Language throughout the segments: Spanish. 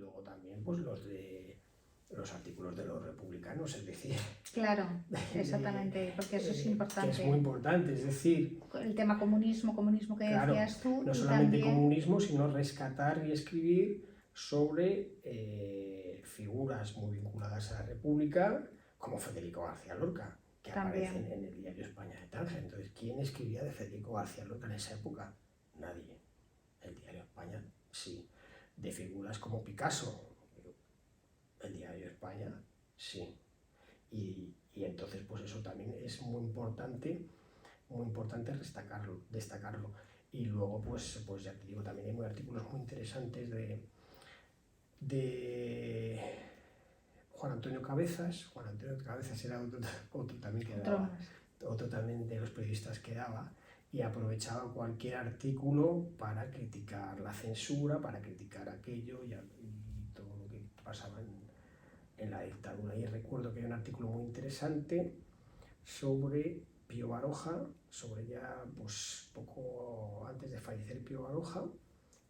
luego también pues los artículos de los republicanos, es decir, Claro, exactamente, porque eso es que importante. es muy importante, es decir, El tema comunismo que claro, decías tú, no y solamente también, comunismo, sino rescatar y escribir sobre figuras muy vinculadas a la República, como Federico García Lorca, que También. aparecen en el diario España de Tánger. Entonces, ¿quién escribía de Federico García Lorca en esa época? Nadie. El diario España, sí. De figuras como Picasso, el diario España, sí. Y entonces, pues eso también es muy importante destacarlo. Y luego, pues ya te digo, también hay artículos muy interesantes de Juan Antonio Cabezas. Juan Antonio Cabezas era otro también que daba, otro también de los periodistas que daba, y aprovechaba cualquier artículo para criticar la censura, para criticar aquello y todo lo que pasaba en la dictadura. Y recuerdo que hay un artículo muy interesante sobre Pío Baroja, sobre ya pues poco antes de fallecer Pío Baroja,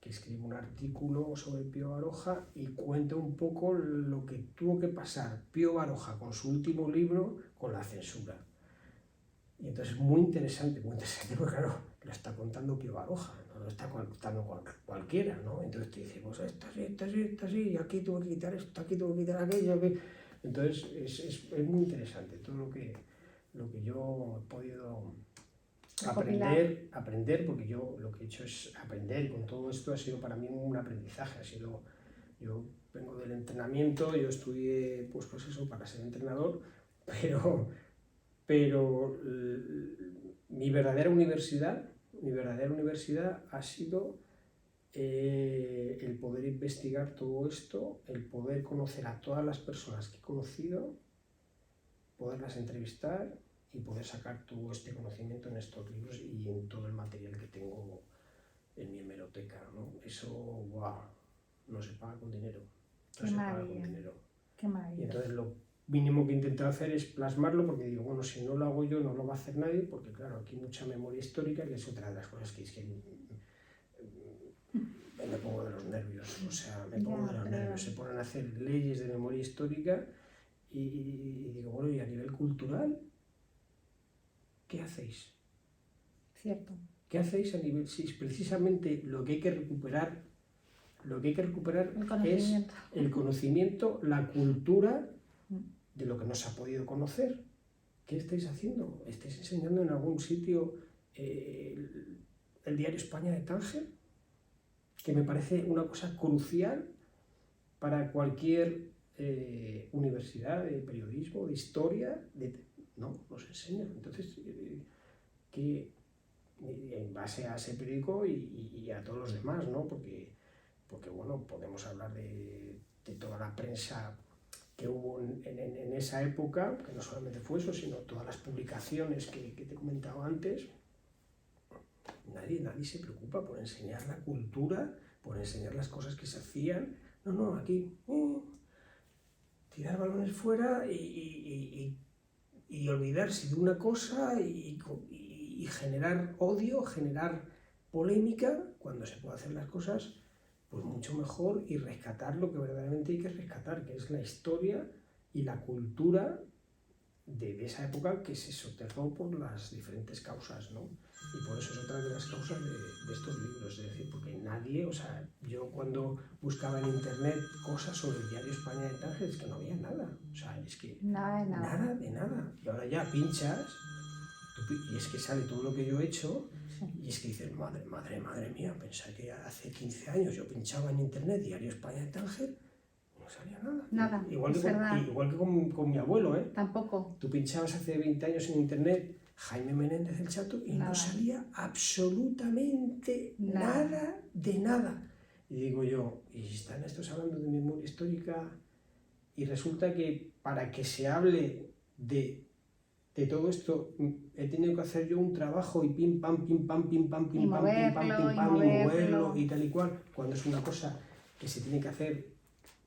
que escribe un artículo sobre Pío Baroja y cuenta un poco lo que tuvo que pasar Pío Baroja con su último libro con la censura. Y entonces es muy interesante porque claro, lo está contando Pío Baroja, no lo está contando cualquiera, ¿no? Entonces te dice, pues esto sí, y aquí tuve que quitar esto, aquí tuve que quitar aquello. Entonces es muy interesante todo lo que yo he podido aprender, porque yo lo que he hecho es aprender. Con todo esto ha sido para mí un aprendizaje. Yo vengo del entrenamiento, yo estudié pues eso para ser entrenador, pero mi verdadera universidad ha sido el poder investigar todo esto, el poder conocer a todas las personas que he conocido, poderlas entrevistar y poder sacar todo este conocimiento en estos libros y en todo el material que tengo en mi hemeroteca, ¿no? Eso, wow, no se paga con dinero. Qué maravilla. Qué maravilla. Y entonces lo mínimo que he intentado hacer es plasmarlo, porque digo, bueno, si no lo hago yo, no lo va a hacer nadie, porque claro, aquí hay mucha memoria histórica, que es otra de las cosas que es que me pongo de los nervios, o sea, me pongo de los nervios. Se ponen a hacer leyes de memoria histórica y digo, bueno, y a nivel cultural, ¿qué hacéis? Cierto. ¿Qué hacéis a nivel? Si precisamente lo que hay que recuperar es el conocimiento, la cultura de lo que no se ha podido conocer. ¿Qué estáis haciendo? ¿Estáis enseñando en algún sitio el diario España de Tánger? Que me parece una cosa crucial para cualquier universidad de periodismo, de historia, no se enseña. Entonces, que en base a ese periódico y a todos los demás, ¿no? Porque bueno, podemos hablar de toda la prensa que hubo en esa época, que no solamente fue eso, sino todas las publicaciones que te he comentado antes. Nadie se preocupa por enseñar la cultura, por enseñar las cosas que se hacían. No, aquí tirar balones fuera y olvidarse de una cosa y generar odio, generar polémica, cuando se puede hacer las cosas pues mucho mejor, y rescatar lo que verdaderamente hay que rescatar, que es la historia y la cultura de esa época, que se soterró por las diferentes causas, ¿no? Y por eso es otra de las causas de estos libros, es decir, porque nadie, o sea, yo cuando buscaba en internet cosas sobre el diario España de Tánger, es que no había nada, o sea, es que nada de nada. Y ahora ya pinchas y es que sale todo lo que yo he hecho. Sí. Y es que dices, madre mía, pensar que hace 15 años yo pinchaba en internet diario España de Tánger, no salía nada. Nada, igual que con mi abuelo, ¿eh? Tampoco. Tú pinchabas hace 20 años en internet Jaime Menéndez del Chato y no salía absolutamente nada de nada. Y digo yo, ¿y están estos hablando de memoria histórica? Y resulta que para que se hable de todo esto he tenido que hacer yo un trabajo y pim pam, y moverlo y tal y cual, cuando es una cosa que se tiene que hacer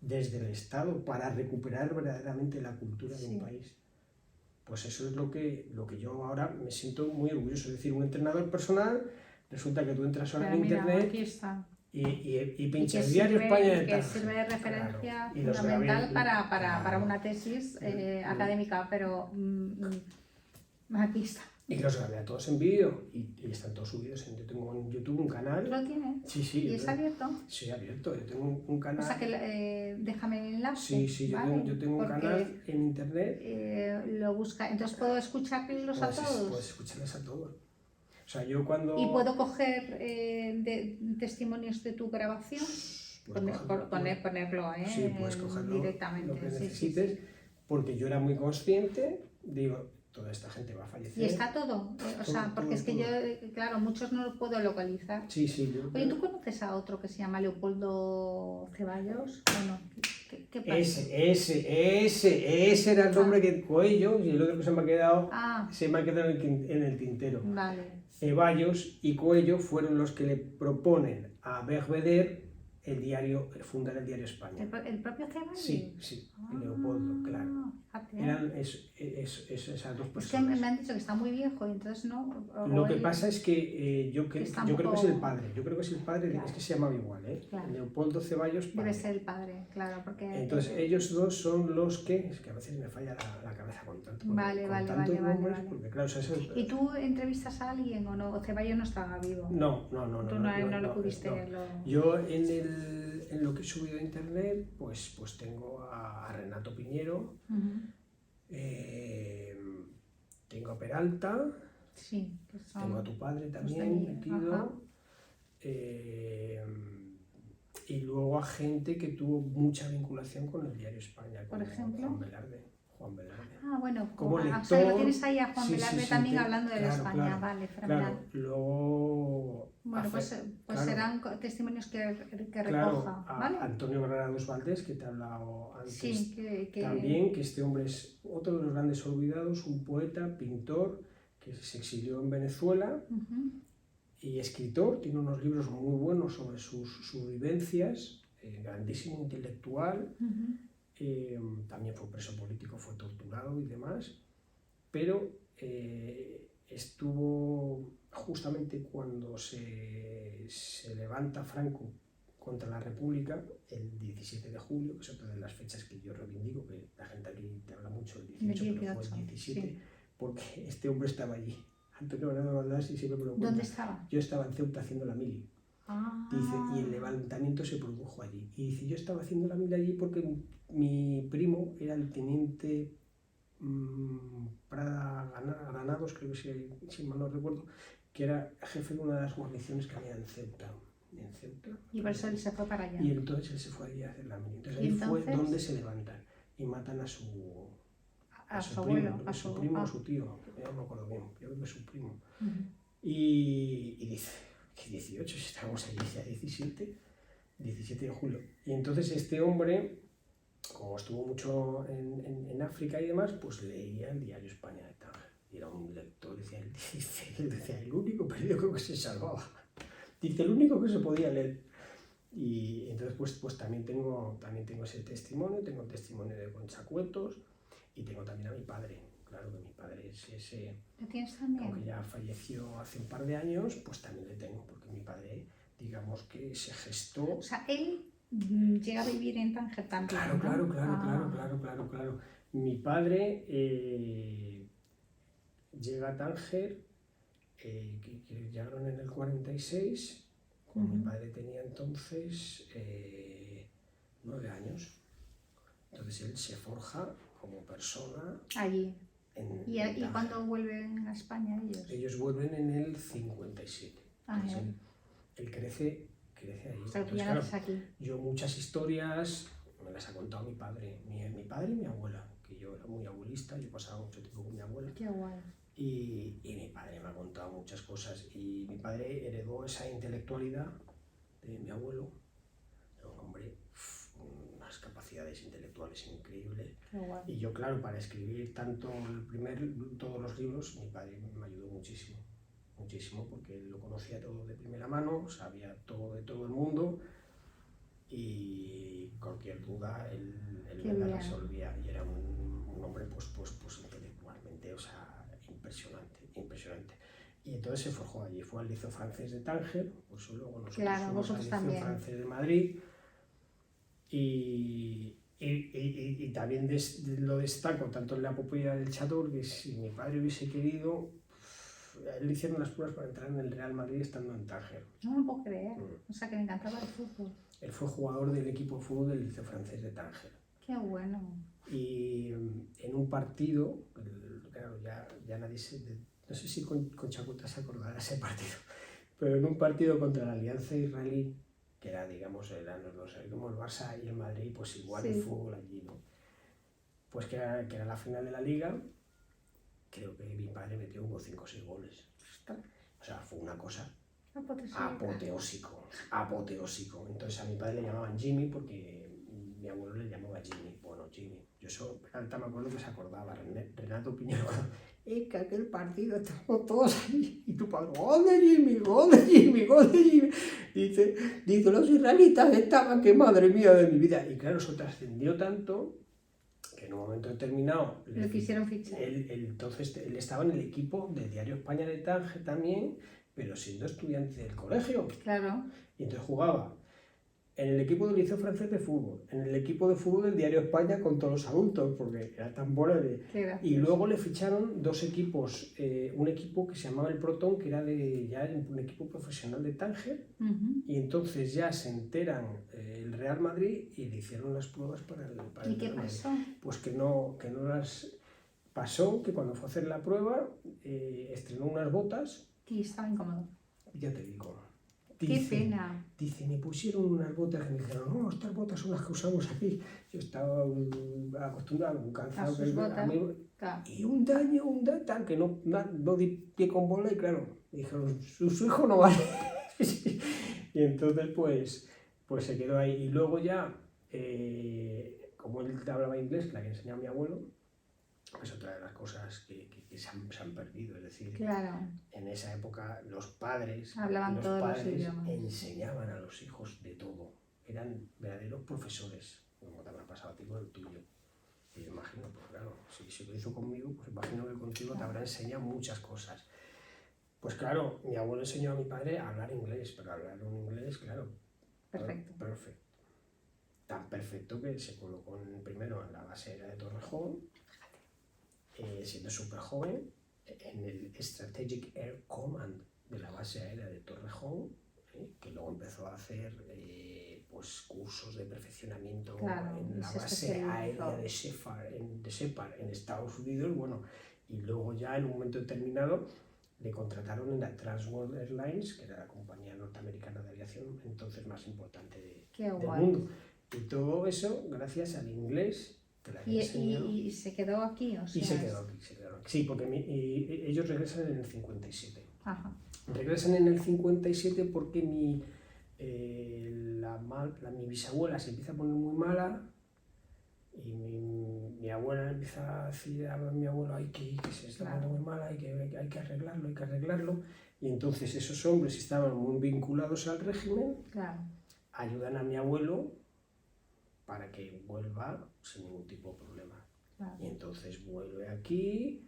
desde el Estado para recuperar verdaderamente la cultura de un país. Pues eso es lo que yo ahora me siento muy orgulloso. Es decir, un entrenador personal, resulta que tú entras ahora en internet y pincha que el diario sirve, España de que Tánger. sirve de referencia Claro. Y los fundamental grabé, para una tesis académica, pero aquí está. Y los grabé a todos en vídeo y están todos subidos. Yo tengo en YouTube un canal. ¿Lo tiene? Sí. ¿Y es abierto? Sí, abierto. Yo tengo un canal. O sea que déjame el enlace. Sí, ¿vale? yo tengo un canal en internet. Lo busca. Entonces puedo escucharlos a todos. Puedes escucharles a todos. O sea, yo cuando... ¿Y puedo coger testimonios de tu grabación? Ponerlo sí, puedes cogerlo directamente. Lo que necesites, porque yo era muy consciente, digo, toda esta gente va a fallecer. ¿Y está todo? O sea, porque es que yo, claro, muchos no lo puedo localizar. Sí. Oye, ¿tú conoces a otro que se llama Leopoldo Ceballos o no? ¿Qué pasa? Ese era el nombre que Coello, y el otro que se me ha quedado en el tintero. Vale. Ceballos y Coello fueron los que le proponen a Belvedere fundar el diario España. ¿El propio Ceballos? Sí, Leopoldo, claro. Eran esas dos personas. Es que me han dicho que está muy viejo y entonces no... Lo que pasa es que yo creo que es el padre. Yo creo que es el padre, claro. Es que se llamaba igual, ¿eh? Claro. Leopoldo Ceballos padre. Debe ser el padre, claro, porque... Entonces ellos dos son los que... Es que a veces me falla la cabeza con tanto. Vale. Porque claro, ¿Y tú entrevistas a alguien o no? ¿O Ceballos no estaba vivo? No. Tú no lo pudiste verlo. Yo en lo que he subido a internet, pues tengo a Renato Piñero, tengo a Peralta, sí, tengo a tu padre también metido, y luego a gente que tuvo mucha vinculación con el diario España, por ejemplo Juan Velarde. Ah, bueno, como lector, o sea, lo tienes ahí a Juan Velarde también hablando de claro, España, claro, vale, fenomenal. Claro, luego... Bueno, pues serán testimonios que recoja, claro, ¿vale? Antonio Granados Valdés, que te he hablado antes, sí, también, que este hombre es otro de los grandes olvidados, un poeta, pintor, que se exilió en Venezuela y escritor, tiene unos libros muy buenos sobre sus vivencias, grandísimo intelectual, también fue preso político, fue torturado y demás, pero estuvo justamente cuando se levanta Franco contra la República, el 17 de julio, que es otra de las fechas que yo reivindico, que la gente aquí te habla mucho el 18, pero fue el 17, sí. Porque este hombre estaba allí, Antonio Granados Valdés, y siempre me lo cuenta. ¿Dónde estaba? Yo estaba en Ceuta haciendo la mili. Dice, y el levantamiento se produjo allí. Y dice, yo estaba haciendo la mili allí porque mi primo era el teniente Prada Granados, creo que si mal no recuerdo, que era jefe de una de las guarniciones que había en Ceuta. Y por eso él se fue para allá. Y entonces él se fue allí a hacer la mili. Entonces ahí fue donde se levantan y matan a su abuelo, a su primo o su tío, no me acuerdo bien, yo creo que es su primo. Y dice, que 18, si estábamos allí ya 17 de julio. Y entonces este hombre, como estuvo mucho en África y demás, pues leía el diario España de Tánger. Y era un lector, decía, el único periódico que se salvaba. Dice, el único que se podía leer. Y entonces pues también tengo ese testimonio, tengo el testimonio de Concha Cuetos y tengo también a mi padre. Claro que mi padre es ese... ¿Lo tienes también? Aunque ya falleció hace un par de años, pues también le tengo, porque mi padre, digamos que se gestó... O sea, él llega a vivir en Tánger también, Claro, ¿no? claro. Mi padre llega a Tánger, que llegaron en el 46, cuando mi padre tenía entonces 9 años. Entonces él se forja como persona... Allí. ¿Y cuándo vuelven a España ellos? Ellos vuelven en el 57. Él crece ahí. O sea, que ya naces aquí. Yo muchas historias me las ha contado mi padre. Mi padre y mi abuela, que yo era muy abuelista, yo pasaba mucho tiempo con mi abuela. Qué guay. Y mi padre me ha contado muchas cosas. Y mi padre heredó esa intelectualidad de mi abuelo. Era un hombre, unas capacidades intelectuales increíbles. Y yo, claro, para escribir todos los libros, mi padre me ayudó muchísimo, porque él lo conocía todo de primera mano, sabía todo de todo el mundo y cualquier duda él me la resolvía. Y era un hombre pues intelectualmente, o sea, impresionante. Y entonces se forjó allí, fue al Liceo Francés de Tánger, pues luego nosotros Claro, fuimos al vosotros Liceo también. Francés de Madrid y también lo destaco tanto en la epopeya del Chato, porque si mi padre hubiese querido, a él le hicieron las pruebas para entrar en el Real Madrid estando en Tánger. No me lo puedo creer. O sea, que le encantaba el fútbol. Él fue jugador del equipo de fútbol del Liceo Francés de Tánger. Qué bueno. Y en un partido, claro, ya nadie no sé si con Chacuta se acordará ese partido, pero en un partido contra la Alianza Israelí, que era, digamos, eran los dos, como el Barça y el Madrid, pues igual el fútbol allí, ¿no? Pues que era la final de la Liga, creo que mi padre metió como 5 o 6 goles. O sea, fue una cosa apoteósico. Entonces a mi padre le llamaban Jimmy porque mi abuelo le llamaba Jimmy. Bueno, Jimmy. Yo eso, me acuerdo que se acordaba, Renato Piñero, es que aquel partido estamos todos ahí. Y tu padre, gol de Jimmy, gol de Jimmy, gol de Jimmy. Dice, los israelitas estaban, que madre mía de mi vida. Y claro, eso trascendió tanto que en un momento determinado le quisieron fichar. Entonces él estaba en el equipo del Diario España de Tánger también, pero siendo estudiante del colegio. Claro. Y entonces jugaba en el equipo del Liceo Francés de Fútbol, en el equipo de fútbol del Diario España con todos los adultos, porque era tan bueno. Y luego le ficharon 2 equipos, un equipo que se llamaba el Proton, que era ya un equipo profesional de Tánger, y entonces ya se enteran el Real Madrid y le hicieron las pruebas para el ¿Y qué pasó? Pues que no las pasó, que cuando fue a hacer la prueba estrenó unas botas. Y estaba incómodo. Ya te digo. Qué pena. Dice, me pusieron unas botas que me dijeron, no, estas botas son las que usamos aquí. Yo estaba acostumbrado, cansado. A sus botas. Claro. Y un daño, tal, que no di pie con bola y claro, me dijeron, su hijo no vale. Y entonces pues se quedó ahí. Y luego ya, como él hablaba inglés, la que enseñaba mi abuelo, es otra de las cosas que se han perdido. Es decir, claro, en esa época los padres hablaban todos los idiomas. Enseñaban a los hijos de todo. Eran verdaderos profesores, como te habrá pasado a ti con el tuyo. Y yo imagino, pues claro, si lo hizo conmigo, pues imagino que contigo te habrá enseñado muchas cosas. Pues claro, mi abuelo enseñó a mi padre a hablar inglés, pero hablar un inglés, claro, perfecto. Tan perfecto que se colocó primero en la base aérea de Torrejón, siendo súper joven, en el Strategic Air Command de la base aérea de Torrejón, que luego empezó a hacer pues cursos de perfeccionamiento en la base aérea de Shepard en Estados Unidos, bueno, y luego ya en un momento determinado le contrataron en la Trans World Airlines, que era la compañía norteamericana de aviación entonces más importante del mundo. Y todo eso gracias al inglés. ¿Y se quedó aquí? O sea, se quedó aquí. Sí, porque ellos regresan en el 57. Ajá. Regresan en el 57 porque mi bisabuela se empieza a poner muy mala y mi abuela empieza a decir a mi abuelo que se está poniendo muy mala y que hay que arreglarlo. Y entonces esos hombres estaban muy vinculados al régimen, ayudan a mi abuelo para que vuelva sin ningún tipo de problema. Y entonces vuelve aquí.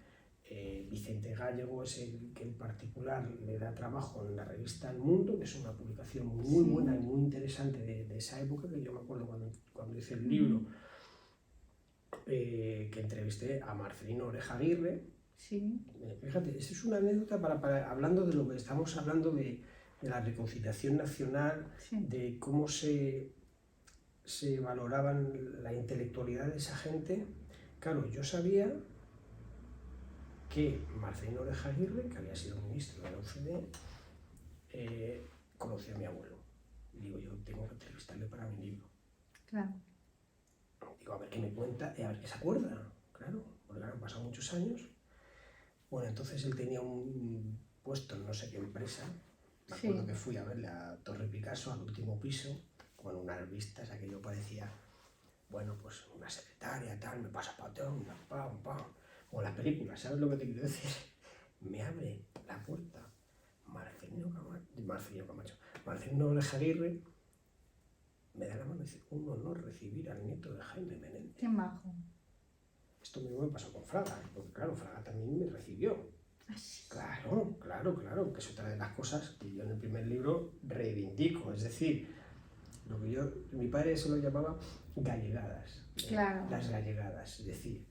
Vicente Gallego es el que en particular le da trabajo en la revista El Mundo, que es una publicación muy buena y muy interesante de esa época, que yo me acuerdo cuando hice el libro, que entrevisté a Marcelino Oreja Aguirre. Fíjate, esta es una anécdota hablando de lo que estamos hablando de la reconciliación nacional, de cómo se valoraban la intelectualidad de esa gente. Claro, yo sabía que Marcelino Oreja Aguirre, que había sido ministro de la OCDE, conocía a mi abuelo. Y digo, yo tengo que entrevistarle para mi libro. Digo, a ver qué me cuenta, a ver qué se acuerda. Claro, porque han pasado muchos años. Bueno, entonces él tenía un puesto en no sé qué empresa. Me acuerdo que fui a verle a Torre Picasso, al último piso, con unas vistas, aquello parecía, bueno, pues una secretaria, tal, me pasa patón, pam. O las películas, ¿sabes lo que te quiero decir? Me abre la puerta Marcelino Oreja Aguirre, me da la mano y dice, un honor recibir al nieto de Jaime Menéndez. Qué majo. Esto mismo me pasó con Fraga, porque claro, Fraga también me recibió. Claro, que es otra de las cosas que yo en el primer libro reivindico, es decir, lo que mi padre se lo llamaba gallegadas, Claro. las gallegadas, es decir,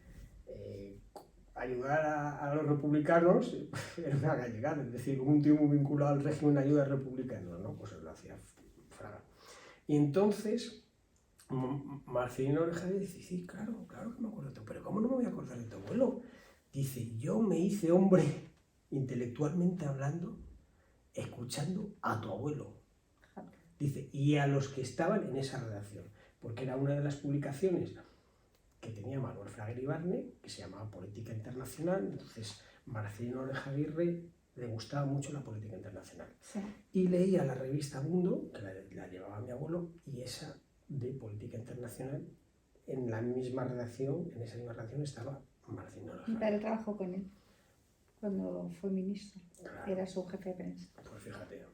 ayudar a los republicanos era una gallegada, es decir, un tío muy vinculado al régimen de ayuda republicano, ¿no? Pues lo hacía Fraga. Y entonces Marcelino Orejaguirre dice, sí, claro que me acuerdo de tu, pero ¿cómo no me voy a acordar de tu abuelo? Dice, yo me hice hombre intelectualmente hablando, escuchando a tu abuelo. Dice, y a los que estaban en esa redacción, porque era una de las publicaciones que tenía Manuel Fraga Iribarne, que se llamaba Política Internacional. Entonces Marcelino Orejaguirre le gustaba mucho la política internacional. Sí. Y leía la revista Mundo, que la llevaba mi abuelo, y esa de política internacional, en la misma redacción, en esa misma redacción estaba Marcelino Orejaguirre. Mi padre trabajó con él cuando fue ministro, Claro. Era su jefe de prensa. Pues fíjate,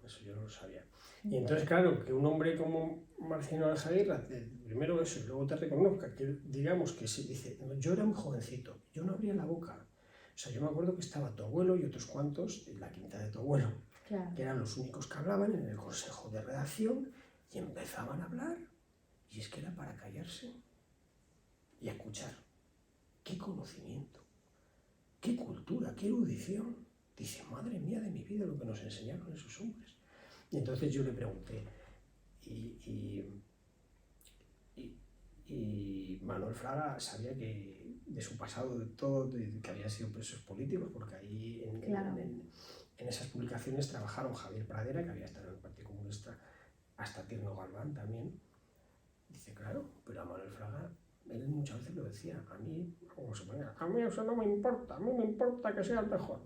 eso yo no lo sabía. Y entonces, claro, que un hombre como Marcelino Orejaguirre, primero eso, y luego te reconozca, que digamos que se dice, yo era muy jovencito, yo no abría la boca. O sea, yo me acuerdo que estaba tu abuelo y otros cuantos en la quinta de tu abuelo, Claro. que eran los únicos que hablaban en el consejo de redacción y empezaban a hablar. Y es que era para callarse y escuchar. ¡Qué conocimiento! ¡Qué cultura! ¡Qué erudición! Dice, madre mía de mi vida, lo que nos enseñaron esos hombres. Y entonces yo le pregunté, y Manuel Fraga sabía que de su pasado, de todo, que habían sido presos políticos, porque ahí en esas publicaciones trabajaron Javier Pradera, que había estado en el Partido Comunista, hasta Tierno Galván también. Dice, claro, pero a Manuel Fraga, él muchas veces lo decía, a mí, como se ponía, a mí eso no me importa, a mí me importa que sea el mejor.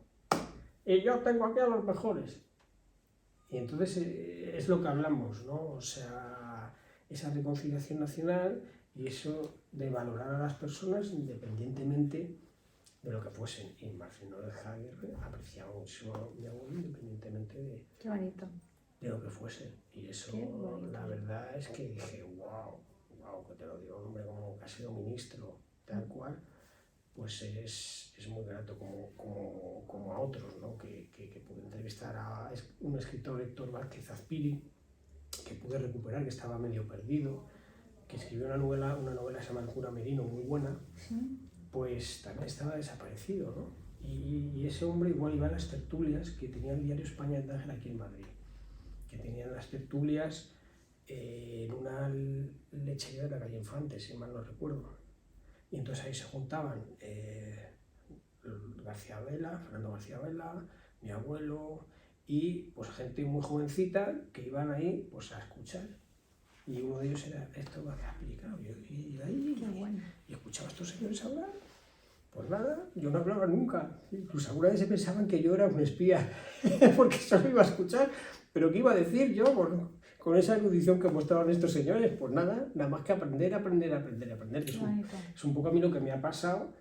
Y yo tengo aquí a los mejores. Y entonces es lo que hablamos, ¿no? O sea, esa reconciliación nacional y eso de valorar a las personas independientemente de lo que fuesen. Y Marcelino Orejaguirre apreciaba mucho a mi abuelo independientemente Qué bonito. de lo que fuese. Y eso, la verdad es que dije, wow, que te lo digo, un hombre como que ha sido ministro, tal cual, pues es muy grato como a otros, ¿no? Que pude entrevistar a un escritor, Héctor Vázquez Azpiri, que pude recuperar, que estaba medio perdido, que escribió una novela que se llama El cura Merino, muy buena, ¿Sí? Pues también estaba desaparecido, ¿no? Y ese hombre igual iba a las tertulias que tenía el diario España de Ángel aquí en Madrid, que tenían las tertulias en una lechería de la calle Infante, si mal no recuerdo. Y entonces ahí se juntaban Fernando García Vela, mi abuelo y pues gente muy jovencita que iban ahí pues a escuchar. Y uno de ellos era Héctor Vázquez Azpiri, claro, y escuchaba a estos señores hablar. Pues nada, yo no hablaba nunca. Incluso alguna vez se pensaban que yo era un espía, porque solo iba a escuchar. Pero ¿qué iba a decir yo con esa erudición que mostraban estos señores? Pues nada más que aprender. Es un poco a mí lo que me ha pasado.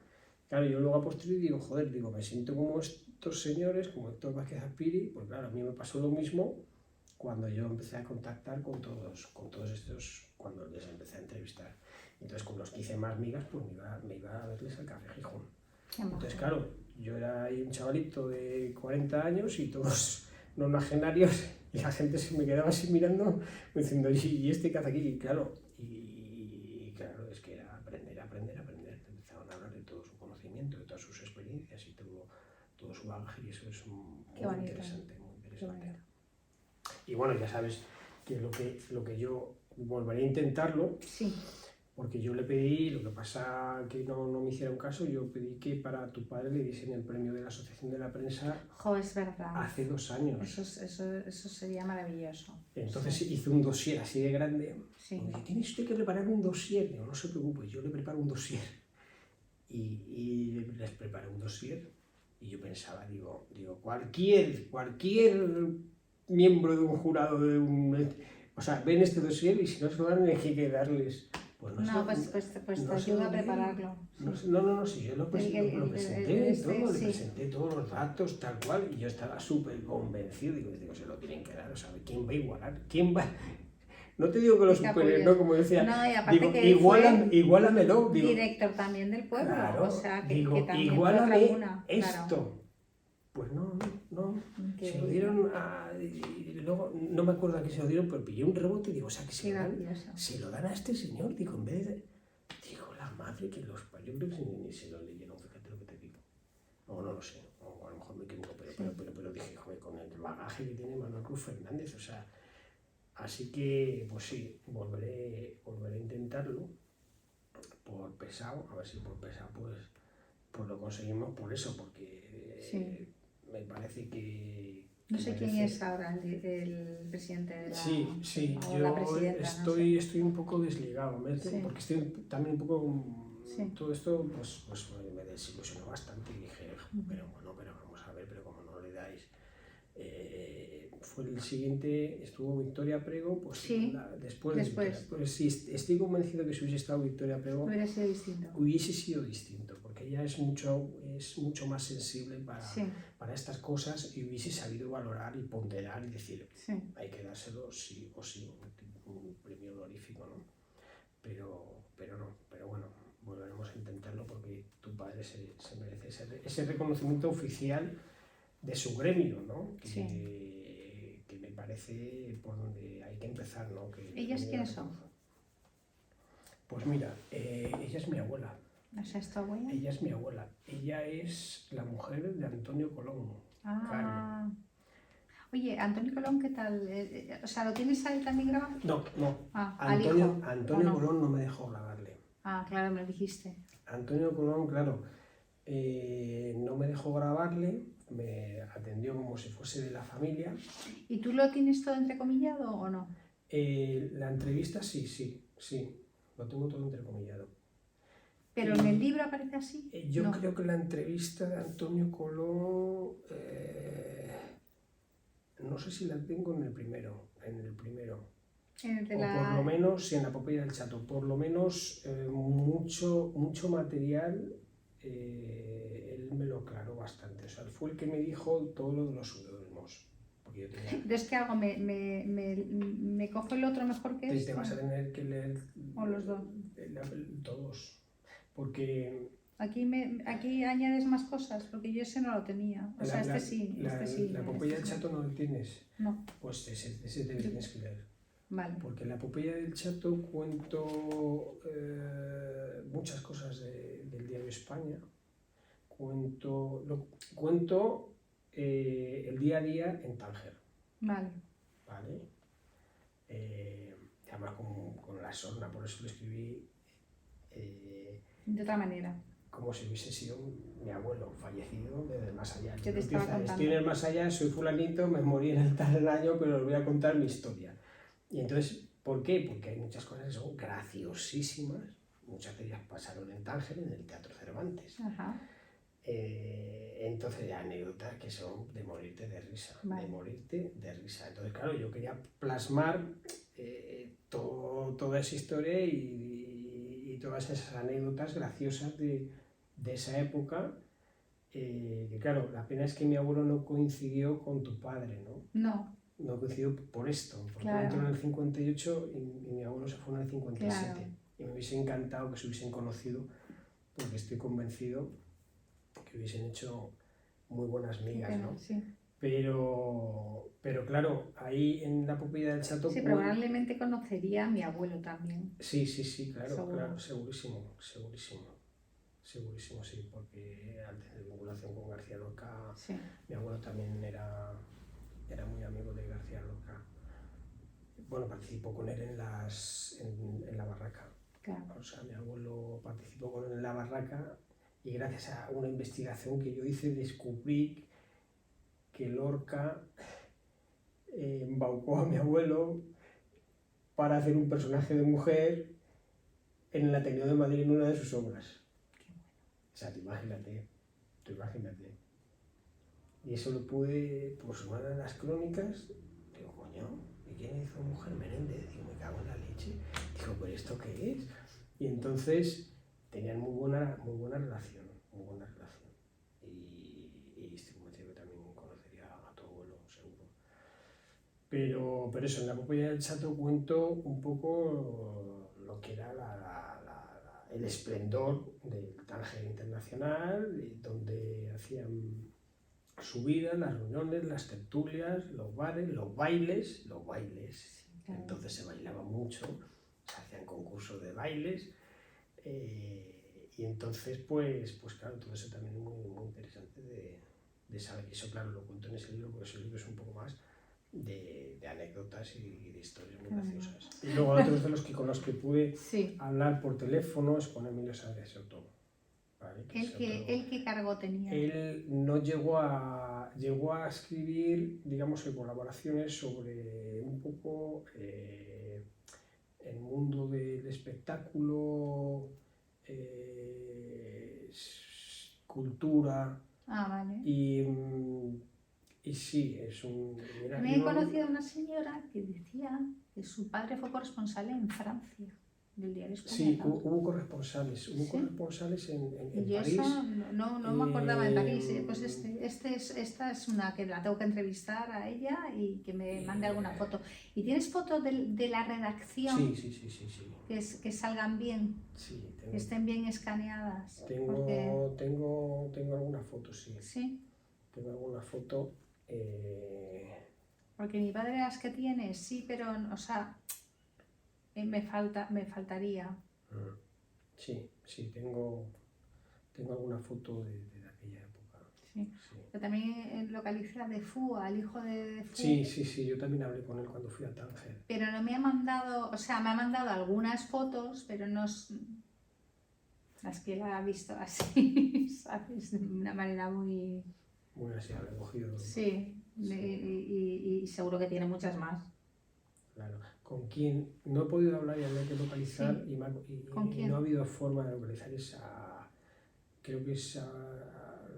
Claro, yo luego a posteriori digo, joder, me siento como estos señores, como Héctor Vázquez Azpiri. Pues claro, a mí me pasó lo mismo cuando yo empecé a contactar con todos estos, cuando les empecé a entrevistar. Entonces, con los que hice más migas, pues me iba a verles al Café Gijón. Entonces, claro, yo era ahí un chavalito de 40 años y todos nonagenarios, y la gente se me quedaba así mirando, diciendo, ¿y este qué hace aquí? Y claro, es que era aprender. Te empezaban a hablar de todo su conocimiento, de todas sus experiencias y todo su bagaje, y eso es muy interesante. Y bueno, ya sabes que lo que yo volveré a intentarlo. Sí. Porque yo le pedí, lo que pasa que no me hicieron caso, yo pedí que para tu padre le diesen el premio de la Asociación de la Prensa. Es verdad. Hace 2 años. Eso sería maravilloso. Entonces hice un dossier así de grande. Sí. Y me dije, tiene usted que preparar un dossier. Digo, no se preocupe, yo le preparo un dossier. Y les preparé un dossier. Y yo pensaba, digo, cualquier miembro de un jurado, o sea, ven este dossier y si no se lo dan, hay que darles. Pues te ayuda a prepararlo. No, si yo lo presenté todos los datos, tal cual, y yo estaba súper convencido, digo, se lo tienen que dar, ¿sabes? ¿Quién va a igualar? No te digo que lo Qué superes, capullos. ¿no? Como decía, No, y aparte digo, que él fue igualamelo, digo, director también del pueblo, claro, o sea, que digo, también fue otra igualame cuna, esto. claro. Pues no, se lo Increíble. dieron y luego, no me acuerdo a qué se lo dieron, pero pillé un rebote y digo, o sea, que Qué gracioso. se lo dan a este señor, digo, en vez de... Digo, la madre que los... Yo creo que ni se lo leyeron, fíjate lo que te digo. No lo sé, o a lo mejor me equivoco, pero dije, joder, con el bagaje que tiene Manuel Cruz Fernández, o sea... Así que, pues sí, volveré a intentarlo por pesado, a ver si por pesado pues lo conseguimos por eso, porque Sí. me parece que No sé quién merece... es ahora el presidente de la... Sí, o yo la presidenta, estoy, no sé. estoy un poco desligado, Sí. porque estoy también un poco... Sí. Todo esto pues me desilusionó bastante y dije, pero vamos a ver, pero como no le dais... fue el siguiente, estuvo Victoria Prego, pues Sí, después de Victoria. Pues sí, estoy convencido que si hubiese estado Victoria Prego hubiese sido distinto, porque ella es mucho más sensible para estas cosas y hubiese sabido valorar y ponderar y decir, hay que dárselo sí o sí, un premio honorífico, ¿no? Pero bueno, volveremos a intentarlo porque tu padre se merece ese reconocimiento oficial de su gremio, ¿no? Que me parece por donde hay que empezar, ¿no? ¿Ellas quiénes son? Pues mira, ella es mi abuela. ¿O sea, es tu abuela? Ella es mi abuela. Ella es la mujer de Antonio Colón. Carmen. Oye, Antonio Colón, ¿qué tal? O sea, ¿lo tienes ahí también grabado? No. Antonio Colón no me dejó grabarle. Claro, me lo dijiste. Antonio Colón, claro, no me dejó grabarle, me atendió como si fuese de la familia. ¿Y tú lo tienes todo entrecomillado o no? La entrevista sí, lo tengo todo entrecomillado. ¿Pero en el libro aparece así? Yo creo que la entrevista de Antonio Colón, no sé si la tengo en el primero. O por lo menos, en la Epopeya del Chato, por lo menos mucho material, él me lo aclaró bastante. O sea, él fue el que me dijo todo lo de los seudónimos. Entonces, ¿qué hago? ¿Me cojo el otro mejor que este? Te vas a tener que leer... ¿O los dos? Todos. Porque... Aquí añades más cosas, porque yo ese no lo tenía. O sea, este sí. La Epopeya del Chato no lo tienes. No. Pues ese te tienes que leer. Vale. Porque en la Epopeya del Chato cuento muchas cosas del diario España. Cuento el día a día en Tánger. Vale. Además con la sorna, por eso lo escribí de otra manera. Como si hubiese sido mi abuelo fallecido desde el más allá. Yo te estaba contando. Estoy en el más allá, soy fulanito, me morí en el tal año, pero os voy a contar mi historia. Y entonces, ¿por qué? Porque hay muchas cosas que son graciosísimas. Muchas de ellas pasaron en Tánger, en el Teatro Cervantes. Ajá. Entonces hay anécdotas que son de morirte de risa. Vale. De morirte de risa. Entonces, claro, yo quería plasmar toda esa historia y todas esas anécdotas graciosas de esa época. Que claro, la pena es que mi abuelo no coincidió con tu padre, ¿no? No coincidió por esto, porque entró en el 58 y mi abuelo se fue en el 57. Claro. Y me hubiese encantado que se hubiesen conocido, porque estoy convencido que hubiesen hecho muy buenas migas, ¿no? Sí. Pero claro, ahí en la Epopeya del Chato... Sí, probablemente conocería a mi abuelo también. Sí, claro, segurísimo, sí, porque antes de vinculación con García Lorca, mi abuelo también era muy amigo de García Lorca. Bueno, participó con él en la barraca. Claro. O sea, mi abuelo participó con él en la barraca y gracias a una investigación que yo hice descubrí que Lorca embaucó a mi abuelo para hacer un personaje de mujer en el Ateneo de Madrid en una de sus obras. O sea, tú imagínate. Y eso lo pude sumar a las crónicas. Digo, coño, ¿y quién hizo Mujer Menéndez? Digo, me cago en la leche. Digo, ¿pero esto qué es? Y entonces tenían muy buena relación. Y estoy convencido que también conocería a tu abuelo, seguro. Pero eso, en la epopeya del Chato cuento un poco lo que era el esplendor del Tánger Internacional, donde hacían su vida, las reuniones, las tertulias, los bares, los bailes. Sí, claro. Entonces se bailaba mucho, se hacían concursos de bailes. Y entonces, pues claro, todo eso también es muy, muy interesante de saber. Y eso, claro, lo cuento en ese libro, porque ese libro es un poco más de anécdotas y de historias muy graciosas. Y luego otros con los que pude hablar por teléfono es con Emilio Sáenz Soto. ¿Vale? ¿El qué cargo tenía? Él no llegó a escribir, digamos, en colaboraciones sobre un poco el mundo del espectáculo, cultura. Vale. Y sí, es un... Mira, me he conocido a una señora que decía que su padre fue corresponsal en Francia, del diario español. Sí, hubo corresponsales, corresponsales en París. Eso no me acordaba de París. Pues esta es una que la tengo que entrevistar a ella y que me mande alguna foto. ¿Y tienes fotos de la redacción? Sí. Que salgan bien, sí, que estén bien escaneadas. Tengo alguna foto, sí. ¿Sí? Tengo alguna foto. Porque mi padre las que tiene, sí, pero, o sea, me faltaría. Sí, tengo alguna foto de aquella época. Sí. Yo también localicé a Defoe, al hijo de Defoe. Sí, yo también hablé con él cuando fui a Tánger. Pero no me ha mandado, o sea, me ha mandado algunas fotos, pero no las que él ha visto así, ¿sabes? De una manera muy... Muy así, ha recogido. Sí. Y seguro que tiene muchas más. Claro. ¿Con quién? No he podido hablar y había que localizar y no ha habido forma de localizar creo que es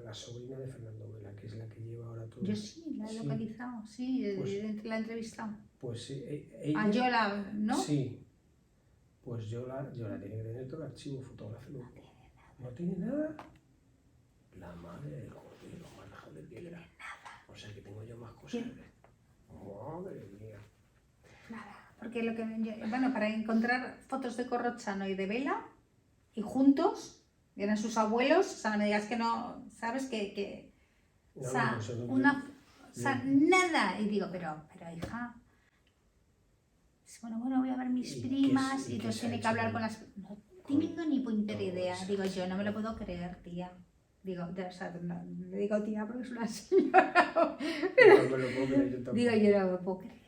la sobrina de Fernando Vela, que es la que lleva ahora todo. Yo sí, la he localizado, pues, la he entrevistado. Pues ella... Yola, ¿no? Sí. Pues Yola tiene que tener todo el archivo fotográfico. ¿No tiene nada? La madre del jodido, manejo de piedra. O sea que tengo yo más cosas. Madre mía. Nada, porque para encontrar fotos de Corrochano y de Vela, y juntos, eran sus abuelos, o sea, no me digas que no, ¿sabes? Nada. Y digo, pero hija, bueno, voy a ver mis primas, y entonces tiene que hablar con las... No tengo ni puñetera idea. Digo, yo no me lo puedo creer, tía. Digo, le digo tía porque es una señora. No me lo puedo creer, yo tampoco. Digo, yo no me puedo creer.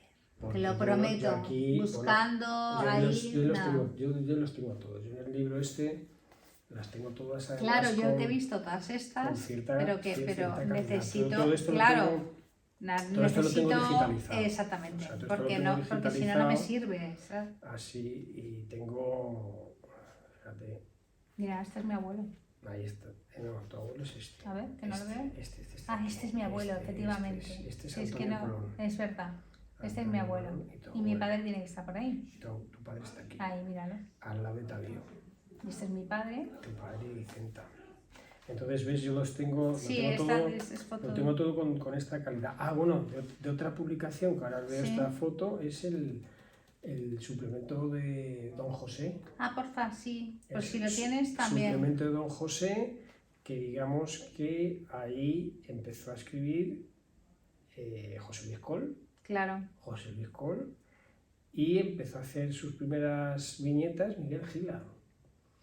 Te lo prometo. Aquí, buscando ahí. Yo los tengo todos. Yo en el libro las tengo todas. Claro, yo te he visto todas estas, pero necesito. Todo esto necesito lo tengo digitalizado. Exactamente, porque si no me sirve. ¿Sabes? Así, y tengo. Fíjate. Mira, este es mi abuelo. Ahí está. No, tu abuelo es este. A ver, que no lo veo. Este es mi abuelo, efectivamente. Este es es que no, Colón. Es verdad. Este es mi abuelo. Y mi padre tiene que estar por ahí. Tu padre está aquí. Ahí, míralo. Al lado de Tavio. Y este es mi padre. Tu padre y Vicenta. Entonces, ¿ves? Yo los tengo. Sí, lo tengo todo con esta calidad. Bueno, de otra publicación que ahora veo esta foto es el suplemento de Don José. Porfa, sí. Pues si lo tienes también. El suplemento de Don José, que digamos que ahí empezó a escribir José Luis Col. Claro. José Luis Col. Y empezó a hacer sus primeras viñetas Miguel Gila.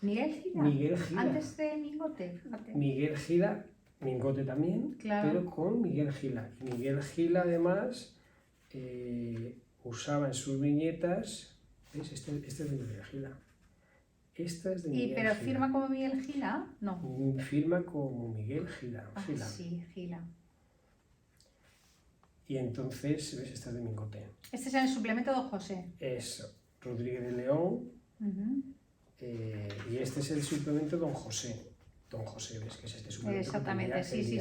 Miguel Gila. Antes de Mingote, fíjate. Miguel Gila, Mingote también, claro. Pero con Miguel Gila. Y Miguel Gila además usaba en sus viñetas, ¿ves? Este es de Miguel Gila. Esta es de Miguel Gila. ¿Pero firma como Miguel Gila? No. Firma como Miguel Gila. Sí, Gila. Y entonces, ¿ves? Esta es de Mingote. Este es el suplemento de Don José. Es Rodríguez de León. Y este es el suplemento de Don José. Don José, ¿ves? Que es este suplemento. Exactamente, sí.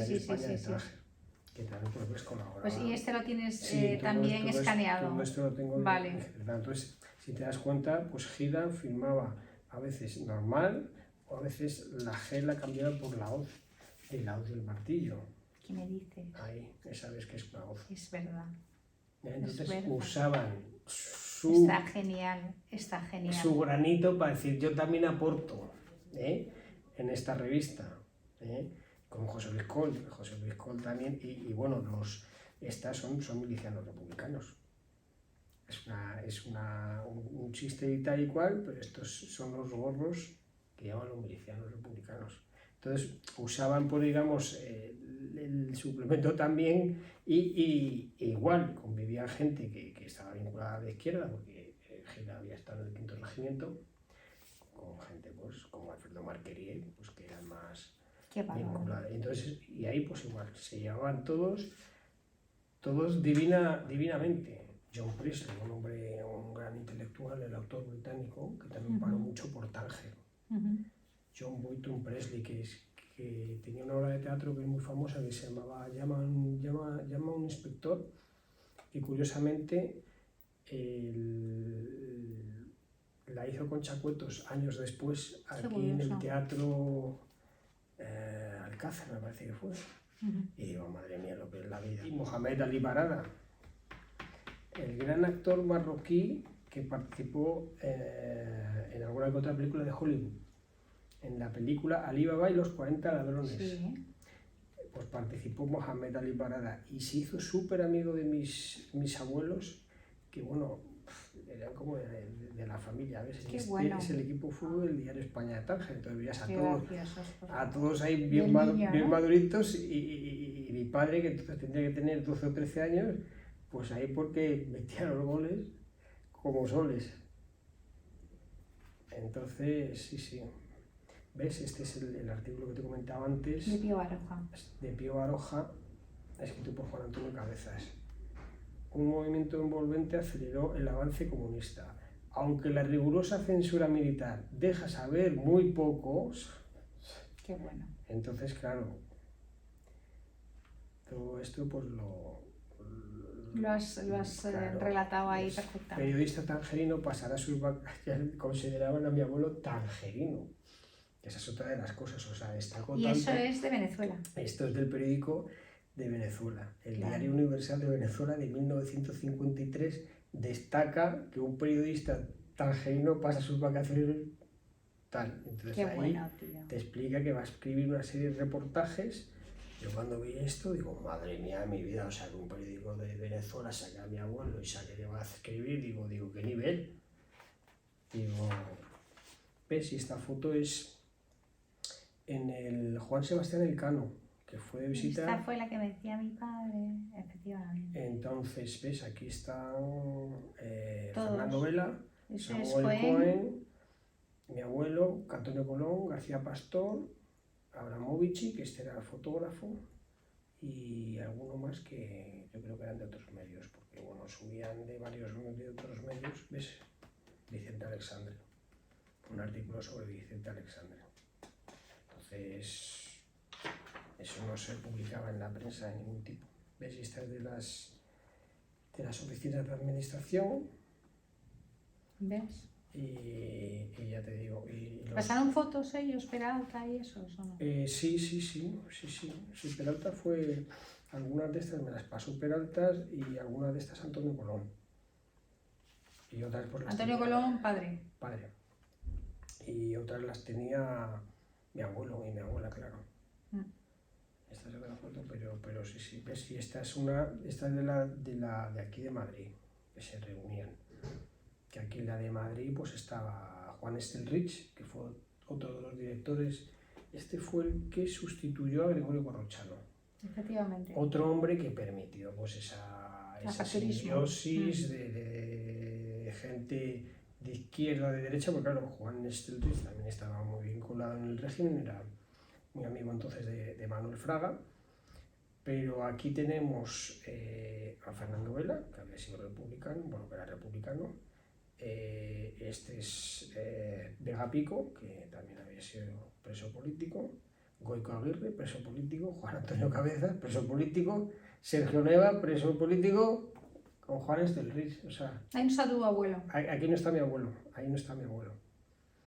Que también puedes colaborar. Pues y este lo tienes también escaneado. Todo esto lo tengo. Vale. Entonces, si te das cuenta, pues Gila firmaba a veces normal o a veces la G la cambiaba por la hoz. Y la hoz del martillo. ¿Qué me dices? Ahí, sabes que es una hoz. Es verdad. Entonces usaban está genial, está genial. Su granito para decir, yo también aporto en esta revista, con José Luis Coll también, y bueno, estas son milicianos republicanos. Es un chiste y tal y cual, pero estos son los gorros que llaman los milicianos republicanos. Entonces usaban, pues digamos, el suplemento también, y igual convivía gente que estaba vinculada a la izquierda, porque Gil había estado en el 5º regimiento, con gente pues como Alfredo Marquerie, pues que eran más vinculados. Entonces, y ahí pues igual, se llevaban todos divinamente. John Priestley, un gran intelectual, el autor británico, que también paró mucho por Tánger. John Boynton Priestley, que tenía una obra de teatro que es muy famosa, que se llamaba Llama a un inspector, y curiosamente la hizo Concha Cuetos años después, aquí en el Teatro Alcázar, me parece que fue. Y digo, madre mía, lo que es la vida. Y Mohamed Ali Barada, el gran actor marroquí que participó en alguna que otra película de Hollywood. En la película Ali Baba y los 40 ladrones. Sí. Pues participó Mohamed Ali Barada y se hizo súper amigo de mis abuelos, que bueno, eran como de la familia. ¿Ves? Es el equipo de fútbol del Diario España de Tánger. Entonces veías a todos ahí bien maduritos, y mi padre, que entonces tendría que tener 12 o 13 años, pues ahí porque metía los goles como soles. Entonces, sí. ¿Ves? Este es el artículo que te comentaba antes. De Pío Baroja. De Pío Baroja, escrito por Juan Antonio Cabezas. Un movimiento envolvente aceleró el avance comunista. Aunque la rigurosa censura militar deja saber muy pocos. Qué bueno. Entonces, claro, todo esto pues lo has relatado ahí perfectamente. Periodista tangerino pasará sus vacaciones. Consideraban a mi abuelo tangerino. Esa es otra de las cosas, o sea, destacó tanto. Y eso es de Venezuela. Esto es del periódico de Venezuela. El Diario Universal de Venezuela de 1953 destaca que un periodista tangerino pasa sus vacaciones tal. Entonces Qué ahí bueno, tío. Te explica que va a escribir una serie de reportajes. Yo cuando vi esto digo, madre mía, mi vida, o sea, que un periódico de Venezuela saque a mi abuelo y saque que va a escribir, digo, ¿qué nivel? Digo, ¿ves? Y esta foto es en el Juan Sebastián Elcano, que fue de visita. Esta fue la que me decía mi padre, efectivamente. Entonces, ¿ves? Aquí están Fernando Vela, Samuel Cohen, mi abuelo, Antonio Colón, García Pastor, Abramovich, que este era el fotógrafo, y alguno más que yo creo que eran de otros medios, porque bueno, subían de otros medios, ¿ves? Vicente Alexandre, un artículo sobre Vicente Alexandre. Entonces, eso no se publicaba en la prensa de ningún tipo. ¿Ves? Y esta es de las oficinas de administración. ¿Ves? Y ya te digo. ¿Pasaron fotos ellos, Peralta y esos o no? Sí, Peralta fue. Algunas de estas me las pasó Peralta y algunas de estas Antonio Colón. Y otras pues las Antonio Colón, padre. Padre. Y otras las tenía mi abuelo y mi abuela, claro. Esta es otra foto, pero sí. ¿Ves? Y esta es de aquí de Madrid, que se reunían. Que aquí en la de Madrid pues estaba Juan Estelrich, que fue otro de los directores. Este fue el que sustituyó a Gregorio Corrochano. Efectivamente. Otro hombre que permitió pues esa simbiosis de gente de izquierda, de derecha, porque claro, Juan Estelrich también estaba muy vinculado en el régimen, era muy amigo entonces de Manuel Fraga. Pero aquí tenemos a Fernando Vela, que había sido republicano, bueno, que era republicano. Este es Vega Pico, que también había sido preso político. Goico Aguirre, preso político. Juan Antonio Cabezas, preso político. Sergio Neva, preso político, con Juan Estelrich. O sea, ahí no está tu abuelo. Aquí no está mi abuelo, ahí no está mi abuelo.